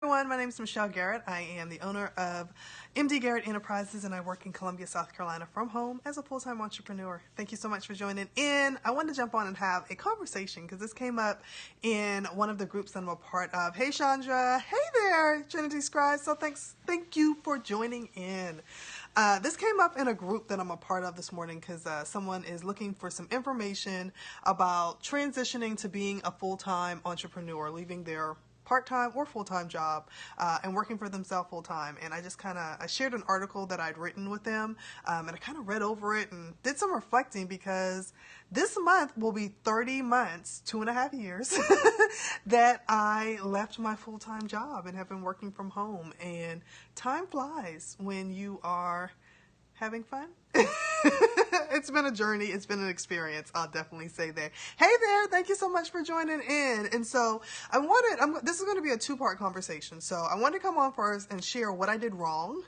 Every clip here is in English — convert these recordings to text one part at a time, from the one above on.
Everyone, my name is Michelle Garrett. I am the owner of MD Garrett Enterprises, and I work in Columbia, South Carolina from home as a full-time entrepreneur. Thank you so much for joining in. I wanted to jump on and have a conversation because this came up in one of the groups that I'm a part of. Hey, Chandra. Hey there, Trinity Scribe. So thank you for joining in. This came up in a group that I'm a part of this morning because someone is looking for some information about transitioning to being a full-time entrepreneur, leaving their part-time or full-time job and working for themselves full-time. And I just I shared an article that I'd written with them, and I kind of read over it and did some reflecting because this month will be 30 months, 2.5 years, that I left my full-time job and have been working from home. And time flies when you are having fun. It's been a journey. It's been an experience. I'll definitely say that. Hey there. Thank you so much for joining in. And so this is going to be a two-part conversation. So I wanted to come on first and share what I did wrong,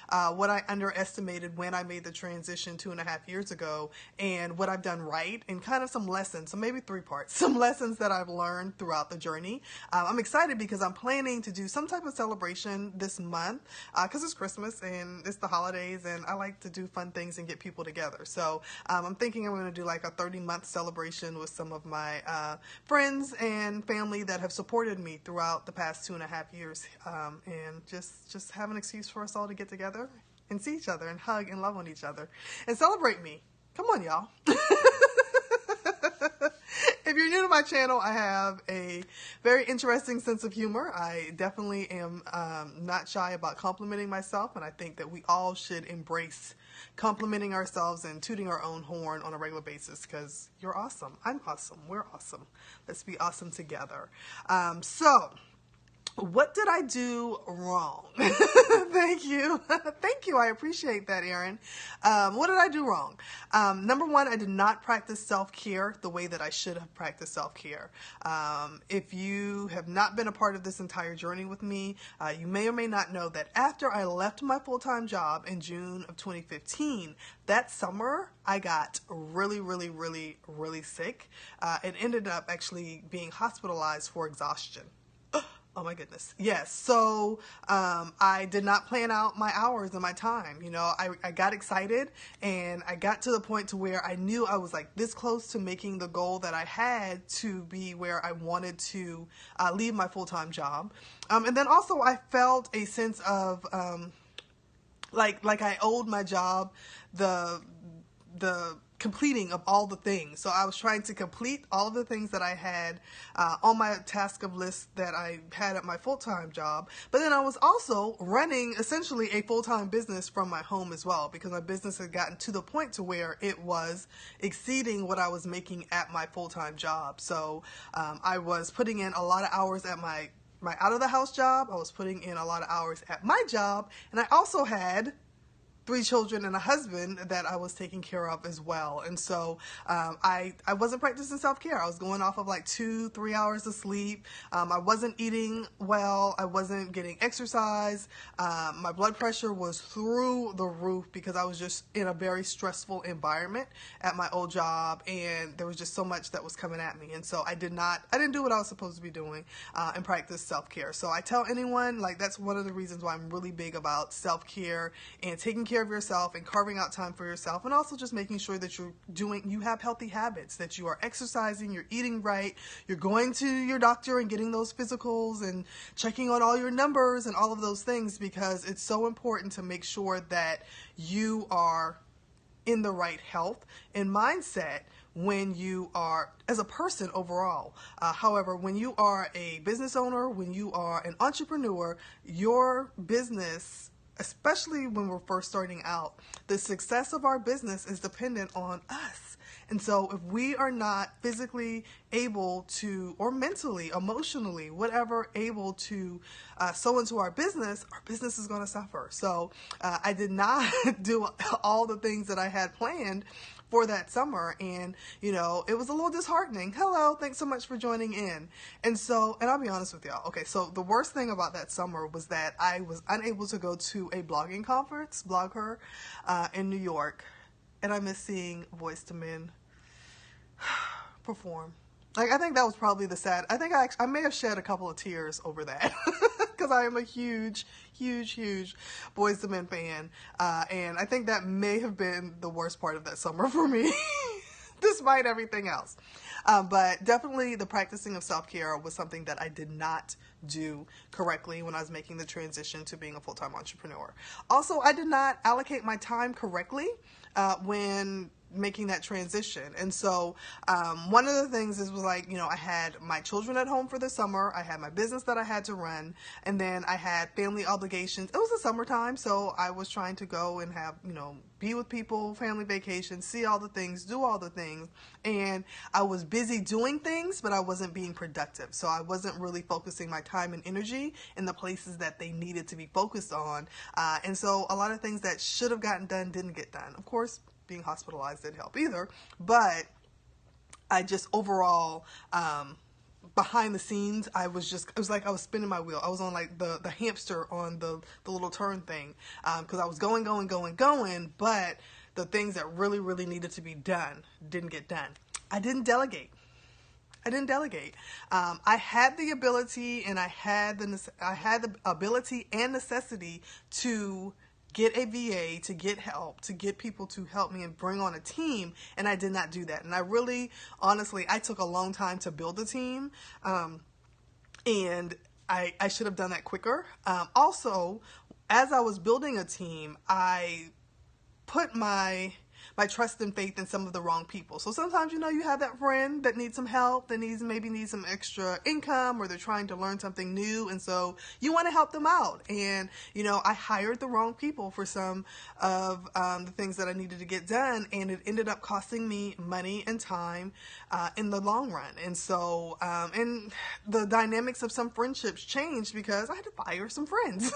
what I underestimated when I made the transition 2.5 years ago, and what I've done right, and kind of some lessons, so maybe 3 parts, some lessons that I've learned throughout the journey. I'm excited because I'm planning to do some type of celebration this month because it's Christmas and it's the holidays, and I like to do fun things and get people together. So I'm thinking I'm going to do like a 30-month celebration with some of my friends and family that have supported me throughout the past 2.5 years, and just have an excuse for us all to get together and see each other and hug and love on each other and celebrate me. Come on, y'all. If you're new to my channel, I have a very interesting sense of humor. I definitely am not shy about complimenting myself, and I think that we all should embrace complimenting ourselves and tooting our own horn on a regular basis because you're awesome. I'm awesome. We're awesome. Let's be awesome together. What did I do wrong? Thank you. Thank you. I appreciate that, Erin. What did I do wrong? Number one, I did not practice self-care the way that I should have practiced self-care. If you have not been a part of this entire journey with me, you may or may not know that after I left my full-time job in June of 2015, that summer, I got really, really, really, really sick. It ended up actually being hospitalized for exhaustion. Oh my goodness. Yes. So I did not plan out my hours and my time. You know, I got excited and I got to the point to where I knew I was like this close to making the goal that I had to be where I wanted to leave my full-time job. And then also I felt a sense of like I owed my job the completing of all the things. So I was trying to complete all of the things that I had on my task of list that I had at my full-time job. But then I was also running essentially a full-time business from my home as well, because my business had gotten to the point to where it was exceeding what I was making at my full-time job. So I was putting in a lot of hours at my out of the house job. I was putting in a lot of hours at my job. And I also had 3 children and a husband that I was taking care of as well. And so I wasn't practicing self-care. I was going off of like 2-3 hours of sleep. I wasn't eating well. I wasn't getting exercise. My blood pressure was through the roof because I was just in a very stressful environment at my old job, and there was just so much that was coming at me. And so I didn't do what I was supposed to be doing and practice self-care. So I tell anyone, like, that's one of the reasons why I'm really big about self-care and taking care of yourself and carving out time for yourself, and also just making sure that you have healthy habits, that you are exercising, you're eating right, you're going to your doctor and getting those physicals and checking on all your numbers and all of those things, because it's so important to make sure that you are in the right health and mindset when you are as a person overall. However, when you are a business owner, when you are an entrepreneur, your business, especially when we're first starting out, the success of our business is dependent on us. And so if we are not physically able to, or mentally, emotionally, whatever, able to sow into our business is going to suffer. So I did not do all the things that I had planned for that summer, and you know, it was a little disheartening. Hello, thanks so much for joining in. And I'll be honest with y'all. Okay, so the worst thing about that summer was that I was unable to go to a blogging conference, Blogger, in New York, and I miss seeing Voice to Men perform. Like, I think that was probably the sad. I think I may have shed a couple of tears over that. because I am a huge Boyz II Men fan. And I think that may have been the worst part of that summer for me, despite everything else. But definitely the practicing of self-care was something that I did not do correctly when I was making the transition to being a full-time entrepreneur. Also, I did not allocate my time correctly when making that transition. And so one of the things was like, I had my children at home for the summer, I had my business that I had to run, and then I had family obligations. It was the summertime, so I was trying to go and have, be with people, family vacations, see all the things, do all the things, and I was busy doing things, but I wasn't being productive. So I wasn't really focusing my time and energy in the places that they needed to be focused on. And so a lot of things that should have gotten done didn't get done. Of course, being hospitalized didn't help either, but I just overall, behind the scenes, it was like I was spinning my wheel. I was on like the hamster on the little turn thing, because I was going, but the things that really needed to be done didn't get done. I didn't delegate. I had the ability and I had the ability and necessity to get a VA, to get help, to get people to help me and bring on a team, and I did not do that. And I really, honestly, I took a long time to build a team, and I should have done that quicker. Also, as I was building a team, I put my trust and faith in some of the wrong people. So sometimes, you have that friend that needs some help, that maybe needs some extra income, or they're trying to learn something new, and so you want to help them out. And, I hired the wrong people for some of the things that I needed to get done, and it ended up costing me money and time in the long run. And so, and the dynamics of some friendships changed because I had to fire some friends.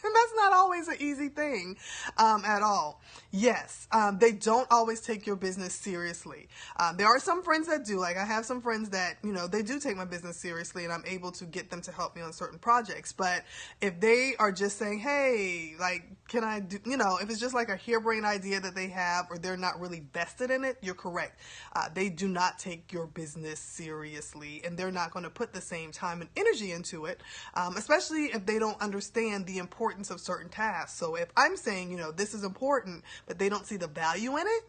And that's not always an easy thing at all. Yes, they don't always take your business seriously. There are some friends that do. Like, I have some friends that, they do take my business seriously, and I'm able to get them to help me on certain projects. But if they are just saying, hey, like, can I do, if it's just like a harebrained idea that they have, or they're not really vested in it, you're correct. They do not take your business seriously, and they're not going to put the same time and energy into it, especially if they don't understand the importance of certain tasks. So if I'm saying, this is important, but they don't see the value in it,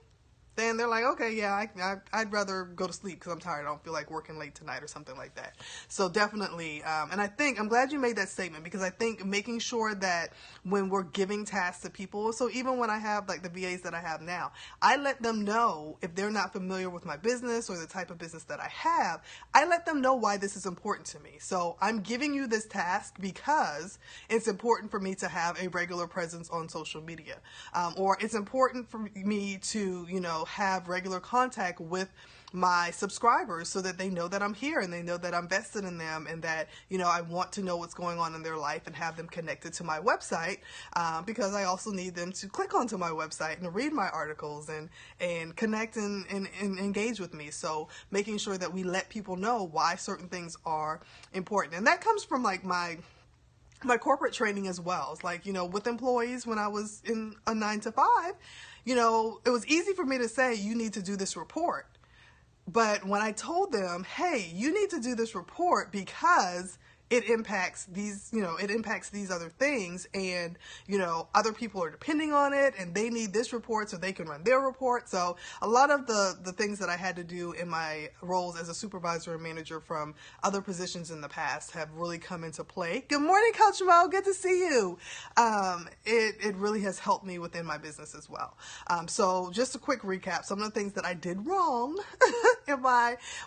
then they're like, okay, yeah, I'd rather go to sleep because I'm tired. I don't feel like working late tonight or something like that. So definitely, and I'm glad you made that statement, because I think making sure that when we're giving tasks to people, so even when I have like the VAs that I have now, I let them know if they're not familiar with my business or the type of business that I have, I let them know why this is important to me. So I'm giving you this task because it's important for me to have a regular presence on social media, or it's important for me to, have regular contact with my subscribers so that they know that I'm here and they know that I'm vested in them, and that, I want to know what's going on in their life and have them connected to my website, because I also need them to click onto my website and read my articles and connect and engage with me. So making sure that we let people know why certain things are important. And that comes from like my corporate training as well. It's like, with employees, when I was in a 9-to-5, it was easy for me to say, you need to do this report. But when I told them, hey, you need to do this report because it impacts these, it impacts these other things, and, other people are depending on it, and they need this report so they can run their report. So a lot of the things that I had to do in my roles as a supervisor and manager from other positions in the past have really come into play. Good morning, Coach Mo. Good to see you. It really has helped me within my business as well. So just a quick recap, some of the things that I did wrong in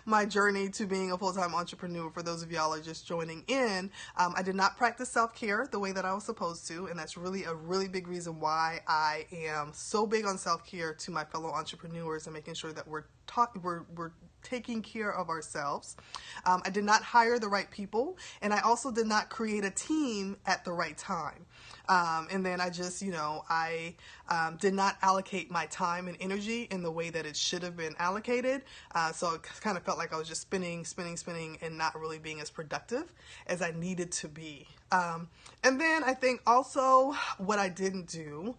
my journey to being a full-time entrepreneur. For those of y'all who are just joining in, I did not practice self-care the way that I was supposed to, and that's really a really big reason why I am so big on self-care to my fellow entrepreneurs and making sure that we're taking care of ourselves. I did not hire the right people, and I also did not create a team at the right time. And then I just, I did not allocate my time and energy in the way that it should have been allocated. So it kind of felt like I was just spinning, and not really being as productive as I needed to be. And then I think also what I didn't do,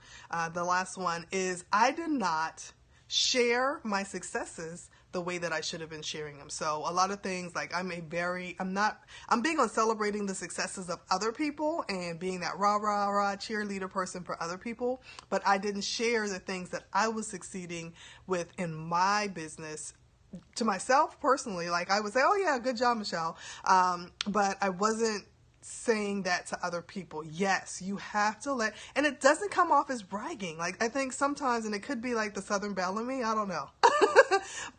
the last one, is I did not share my successes the way that I should have been sharing them. So a lot of things, like I'm big on celebrating the successes of other people and being that rah, rah, rah cheerleader person for other people. But I didn't share the things that I was succeeding with in my business to myself personally. Like I would say, oh yeah, good job, Michelle. But I wasn't saying that to other people. Yes, you have to and it doesn't come off as bragging. Like I think sometimes, and it could be like the Southern Belle in me, I don't know.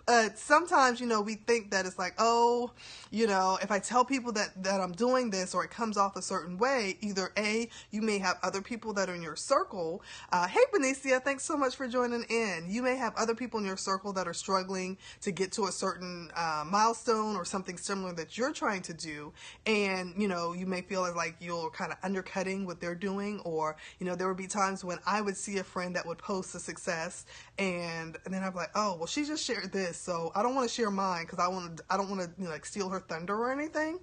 But sometimes, we think that it's like, oh, if I tell people that I'm doing this, or it comes off a certain way, either A, you may have other people that are in your circle. Hey, Benicia, thanks so much for joining in. You may have other people in your circle that are struggling to get to a certain milestone or something similar that you're trying to do. And, you may feel like you're kind of undercutting what they're doing. Or, there would be times when I would see a friend that would post a success, and then I'm like, oh, well, she just shared this, so I don't want to share mine because I don't want to like steal her thunder or anything.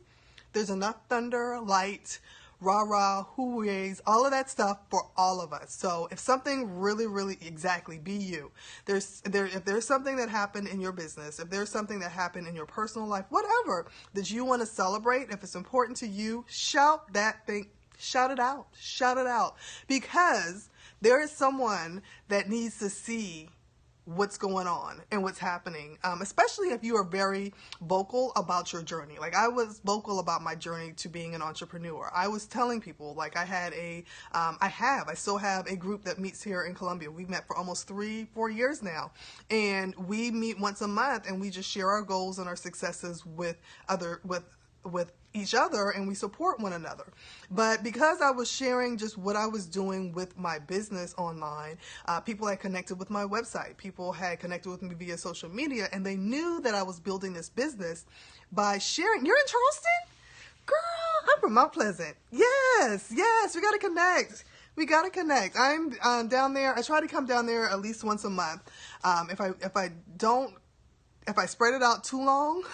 There's enough thunder, light, rah-rah, hoorays, all of that stuff for all of us. So if something really, really, exactly, be you. If there's something that happened in your business, if there's something that happened in your personal life, whatever, that you want to celebrate, if it's important to you, shout that thing, shout it out, because there is someone that needs to see what's going on and what's happening, especially if you are very vocal about your journey. Like I was vocal about my journey to being an entrepreneur. I was telling people, like I still have a group that meets here in Columbia. We've met for almost 3-4 years now, and we meet once a month and we just share our goals and our successes with each other, and we support one another. But because I was sharing just what I was doing with my business online, people had connected with my website. People had connected with me via social media, and they knew that I was building this business by sharing. You're in Charleston? Girl, I'm from Mount Pleasant. Yes, we got to connect. I'm down there. I try to come down there at least once a month. If I spread it out too long,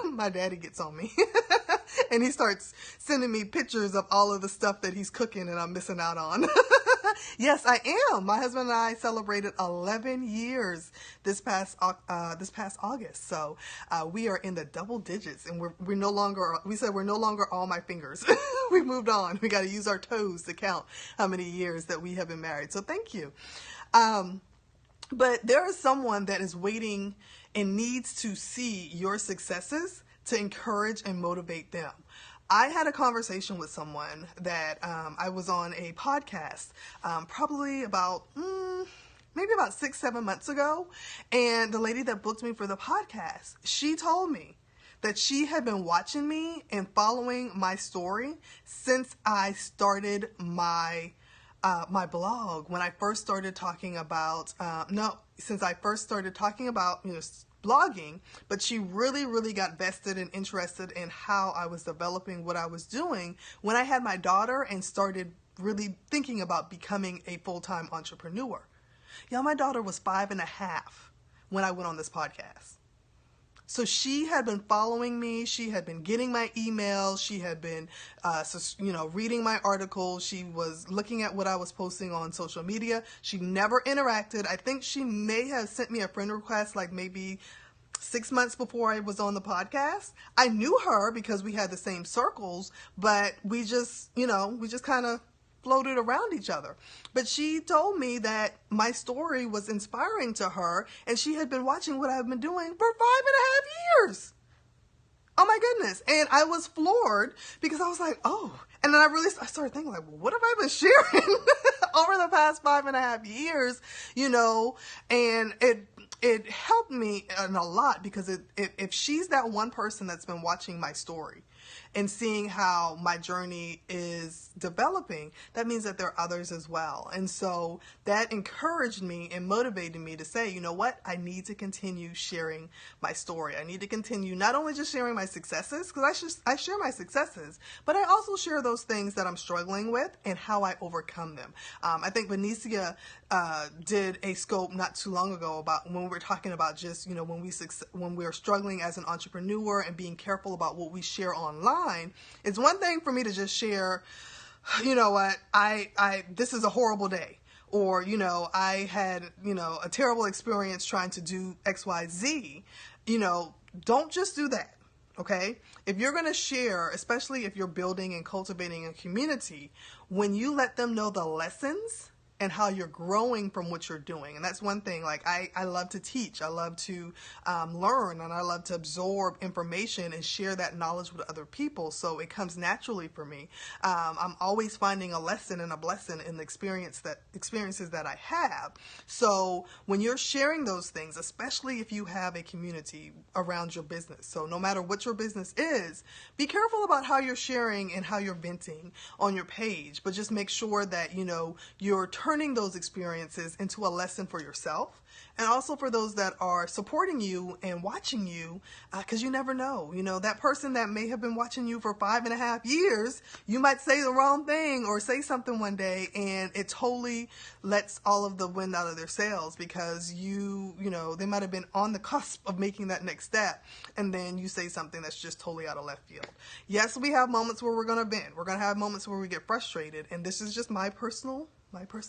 my daddy gets on me. And he starts sending me pictures of all of the stuff that he's cooking and I'm missing out on. Yes, I am. My husband and I celebrated 11 years this past August. So we are in the double digits, and we're no longer all my fingers. We moved on. We got to use our toes to count how many years that we have been married. So thank you. But there is someone that is waiting and needs to see your successes to encourage and motivate them. I had a conversation with someone that I was on a podcast probably about maybe about 6-7 months ago, and the lady that booked me for the podcast, she told me that she had been watching me and following my story since I started my blog. When I first started talking about blogging, but she really, really got vested and interested in how I was developing what I was doing when I had my daughter and started really thinking about becoming a full-time entrepreneur. Yeah, my daughter was 5.5 when I went on this podcast. So she had been following me. She had been getting my emails. She had been, reading my articles. She was looking at what I was posting on social media. She never interacted. I think she may have sent me a friend request like maybe 6 months before I was on the podcast. I knew her because we had the same circles, but we just kind of floated around each other. But she told me that my story was inspiring to her, and she had been watching what I've been doing for 5.5 years. Oh my goodness. And I was floored because I was like, oh. And then I started thinking like, well, what have I been sharing over the past 5.5 years, and it helped me a lot because if she's that one person that's been watching my story and seeing how my journey is developing, that means that there are others as well. And so that encouraged me and motivated me to say, you know what, I need to continue sharing my story. I need to continue not only just sharing my successes, because I share my successes, but I also share those things that I'm struggling with and how I overcome them. I think Benicia did a scope not too long ago about when we were talking about just, when we're struggling as an entrepreneur and being careful about what we share online. It's one thing for me to just share, you know what, this is a horrible day. Or, I had, a terrible experience trying to do XYZ. don't just do that. Okay. If you're going to share, especially if you're building and cultivating a community, when you let them know the lessons and how you're growing from what you're doing. And that's one thing, like I love to teach, I love to learn, and I love to absorb information and share that knowledge with other people. So it comes naturally for me. I'm always finding a lesson and a blessing in the experiences that I have. So when you're sharing those things, especially if you have a community around your business, so no matter what your business is, be careful about how you're sharing and how you're venting on your page, but just make sure that, you're turning those experiences into a lesson for yourself and also for those that are supporting you and watching you, because you never know. That person that may have been watching you for 5.5 years, you might say the wrong thing or say something one day and it totally lets all of the wind out of their sails because they might have been on the cusp of making that next step and then you say something that's just totally out of left field. Yes, we have moments where we're going to bend. We're going to have moments where we get frustrated, and this is just my personal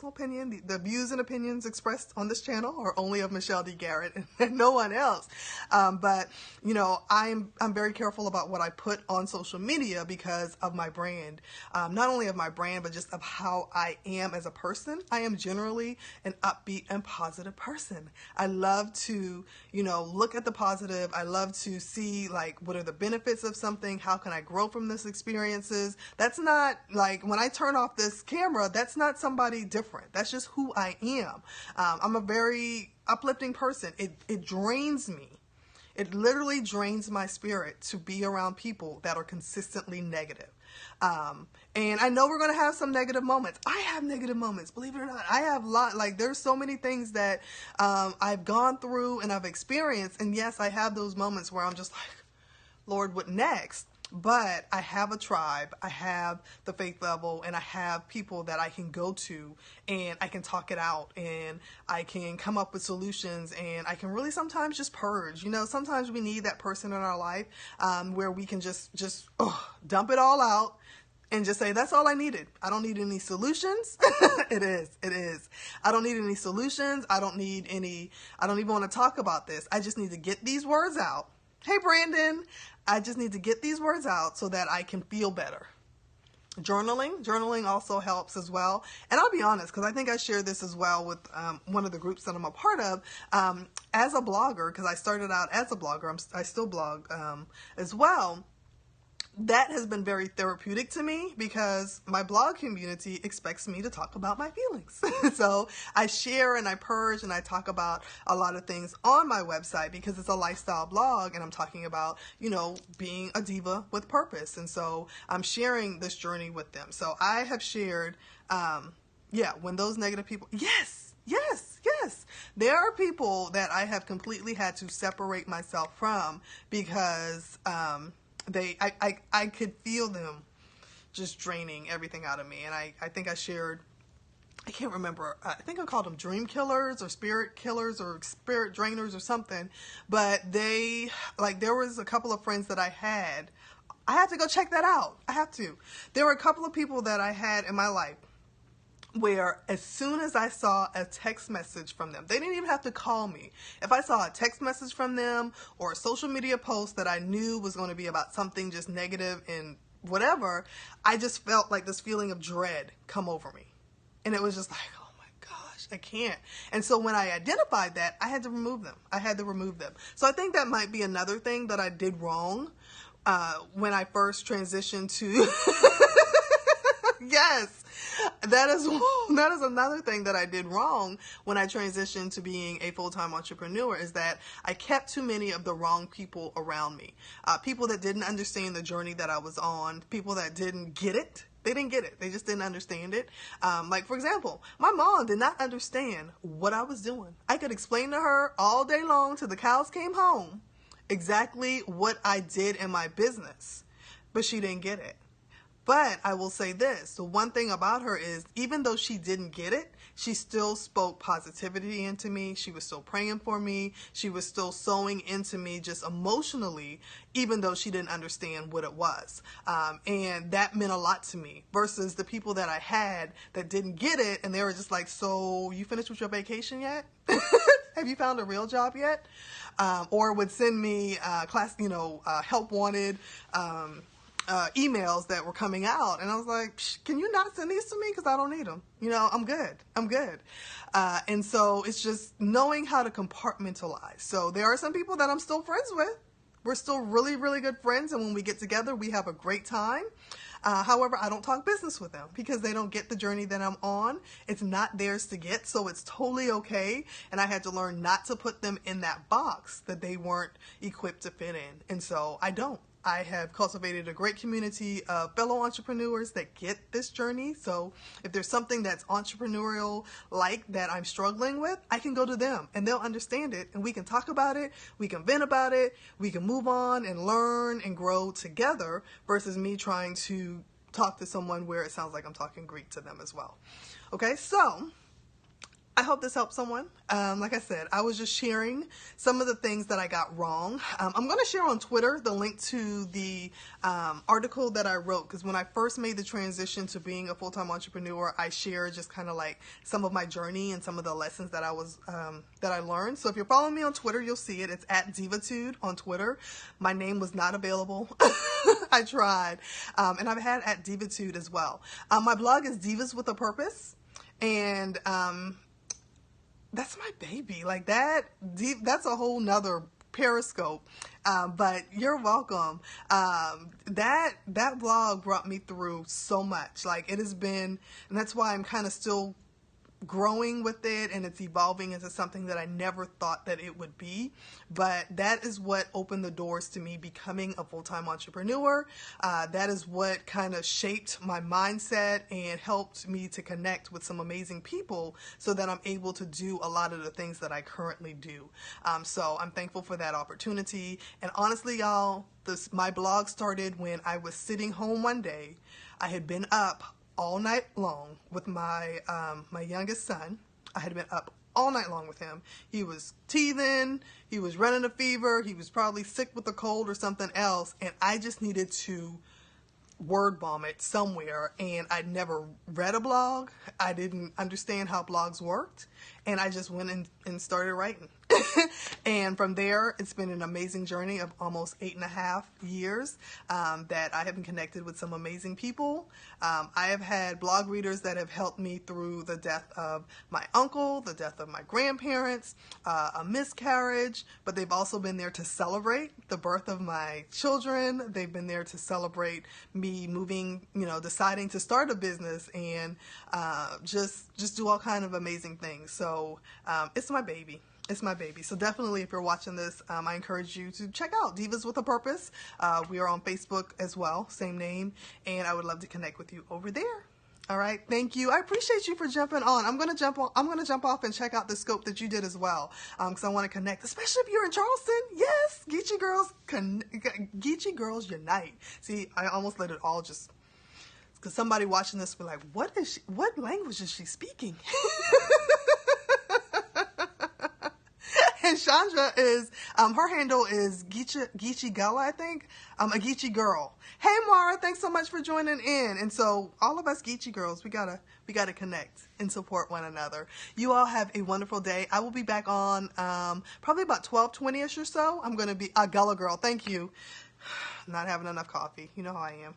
opinion. The views and opinions expressed on this channel are only of Michelle D. Garrett and no one else. But I'm very careful about what I put on social media because of my brand. Not only of my brand, but just of how I am as a person. I am generally an upbeat and positive person. I love to, look at the positive. I love to see what are the benefits of something? How can I grow from this experiences? That's not when I turn off this camera, that's not somebody different. That's just who I am. I'm a very uplifting person. It drains me. It literally drains my spirit to be around people that are consistently negative. And I know we're going to have some negative moments. I have negative moments, believe it or not. I have there's so many things that I've gone through and I've experienced. And yes, I have those moments where I'm just like, Lord, what next? But I have a tribe, I have the faith level, and I have people that I can go to and I can talk it out and I can come up with solutions and I can really sometimes just purge. Sometimes we need that person in our life where we can just dump it all out and just say, that's all I needed. I don't need any solutions. It is. I don't need any solutions. I don't even want to talk about this. I just need to get these words out. Hey, Brandon, I just need to get these words out so that I can feel better. Journaling also helps as well. And I'll be honest, because I think I shared this as well with one of the groups that I'm a part of. As a blogger, because I started out as a blogger, I still blog as well. That has been very therapeutic to me because my blog community expects me to talk about my feelings. So I share and I purge and I talk about a lot of things on my website because it's a lifestyle blog and I'm talking about, being a diva with purpose. And so I'm sharing this journey with them. So I have shared, when those negative people, yes. There are people that I have completely had to separate myself from because, I could feel them just draining everything out of me. And I think I shared, I can't remember, I think I called them dream killers or spirit drainers or something. But there was a couple of friends that I have to go check that out. I have to. There were a couple of people that I had in my life where as soon as I saw a text message from them, they didn't even have to call me. If I saw a text message from them or a social media post that I knew was going to be about something just negative and whatever, I just felt like this feeling of dread come over me. And it was just like, oh my gosh, I can't. And so when I identified that, I had to remove them. So I think that might be another thing that I did wrong when I first transitioned to... Yes, that is another thing that I did wrong when I transitioned to being a full-time entrepreneur is that I kept too many of the wrong people around me. People that didn't understand the journey that I was on, people that didn't get it. They didn't get it. They just didn't understand it. For example, my mom did not understand what I was doing. I could explain to her all day long till the cows came home exactly what I did in my business, but she didn't get it. But I will say this, the one thing about her is even though she didn't get it, she still spoke positivity into me. She was still praying for me. She was still sowing into me just emotionally, even though she didn't understand what it was. And that meant a lot to me versus the people that I had that didn't get it. And they were just like, so you finished with your vacation yet? have you found a real job yet? Or would send me help wanted emails that were coming out. And I was like, can you not send these to me? Because I don't need them. I'm good. And so it's just knowing how to compartmentalize. So there are some people that I'm still friends with. We're still really, really good friends. And when we get together, we have a great time. However, I don't talk business with them because they don't get the journey that I'm on. It's not theirs to get, so it's totally okay. And I had to learn not to put them in that box that they weren't equipped to fit in. And so I don't. I have cultivated a great community of fellow entrepreneurs that get this journey. So if there's something that's entrepreneurial like that I'm struggling with, I can go to them and they'll understand it, and we can talk about it, we can vent about it, we can move on and learn and grow together versus me trying to talk to someone where it sounds like I'm talking Greek to them as well. Okay, so I hope this helps someone. Like I said, I was just sharing some of the things that I got wrong. I'm going to share on Twitter the link to the article that I wrote, because when I first made the transition to being a full-time entrepreneur, I shared just kind of like some of my journey and some of the lessons that I learned. So if you're following me on Twitter, you'll see it. It's at Divatude on Twitter. My name was not available. I tried. And I've had at Divatude as well. My blog is Divas with a Purpose. And that's my baby. Like that's a whole nother periscope. But you're welcome. That blog brought me through so much. Like it has been, and that's why I'm kind of still growing with it, and it's evolving into something that I never thought that it would be. But that is what opened the doors to me becoming a full-time entrepreneur. That is what kind of shaped my mindset and helped me to connect with some amazing people so that I'm able to do a lot of the things that I currently do. So I'm thankful for that opportunity. And honestly, y'all, my blog started when I was sitting home one day. I had been up all night long with my my youngest son. I had been up all night long with him. He was teething, he was running a fever, he was probably sick with a cold or something else, and I just needed to word vomit somewhere. And I'd never read a blog. I didn't understand how blogs worked, and I just went and started writing. And from there, it's been an amazing journey of almost 8.5 years that I have been connected with some amazing people. I have had blog readers that have helped me through the death of my uncle, the death of my grandparents, a miscarriage, but they've also been there to celebrate the birth of my children. They've been there to celebrate me moving, deciding to start a business and just do all kind of amazing things. So it's my baby. It's my baby. So definitely, if you're watching this, I encourage you to check out Divas with a Purpose. We are on Facebook as well, same name, and I would love to connect with you over there. All right, thank you. I appreciate you for jumping on. I'm gonna jump off and check out the scope that you did as well, because I want to connect, especially if you're in Charleston. Yes, Geechee girls unite. See, I almost let it all just, because somebody watching this will be like, what language is she speaking? And Chandra is, her handle is Geechee Gala, I think. A Geechee girl. Hey Mara, thanks so much for joining in. And so all of us Geechee girls, we gotta connect and support one another. You all have a wonderful day. I will be back on probably about 12:20ish or so. I'm gonna be a Gullah girl. Thank you. Not having enough coffee. You know how I am.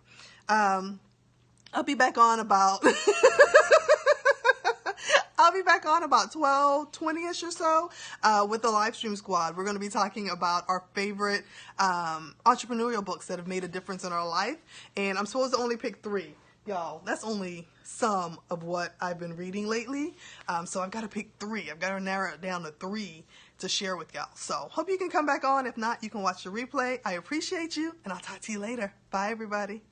I'll be back on about 12:20ish or so with the live stream squad. We're going to be talking about our favorite entrepreneurial books that have made a difference in our life. And I'm supposed to only pick 3. Y'all, that's only some of what I've been reading lately. So I've got to pick 3. I've got to narrow it down to 3 to share with y'all. So hope you can come back on. If not, you can watch the replay. I appreciate you, and I'll talk to you later. Bye, everybody.